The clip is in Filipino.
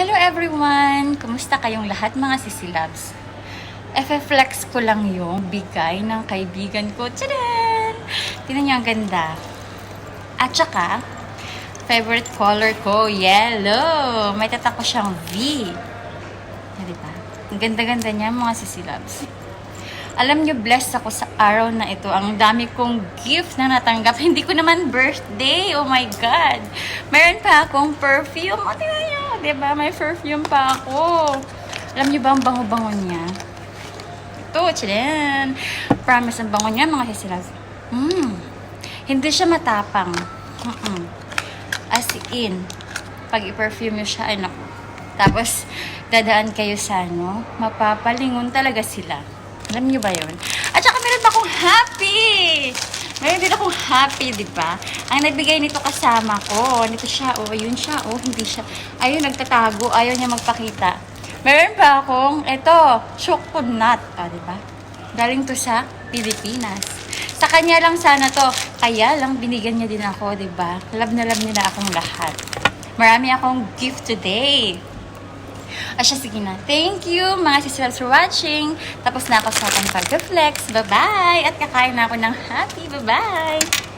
Hello everyone! Kumusta kayong lahat mga sisilabs? Flex ko lang yung bigay ng kaibigan ko. Tadaan! Tingnan niyo ang ganda. At saka, favorite color ko, yellow. May tatak ko siyang V. Diba? Ang ganda-ganda niya mga sisilabs. Alam niyo, blessed ako sa araw na ito. Ang dami kong gift na natanggap. Hindi ko naman birthday. Oh my God. Meron pa akong perfume. O, tingnan niyo. Diba? May perfume pa ako. Alam niyo ba ang bango-bango niya? Ito, tchadan. Promise, ang bango niya, mga sisilabs. Hindi siya matapang. As in, pag i-perfume niyo siya, ay naku. Tapos, dadaan kayo sa ano, mapapalingon talaga sila. Alam niyo ba yun? At saka meron pa akong happy! Meron din akong happy, di ba? Ang nagbigay nito kasama ko. Nito siya, oh, ayun siya, oh, hindi siya. Ayun, nagtatago, ayaw niya magpakita. Meron pa akong, eto, chocolate, di ba? Galing to sa Pilipinas. Sa kanya lang sana to, kaya lang binigyan niya din ako, di ba? Love na akong lahat. Marami akong gift today. Asya, sige na. Thank you, mga sisilabs, for watching. Tapos na ako sa aking pag-flex. Bye-bye! At kakain na ako ng happy. Bye-bye!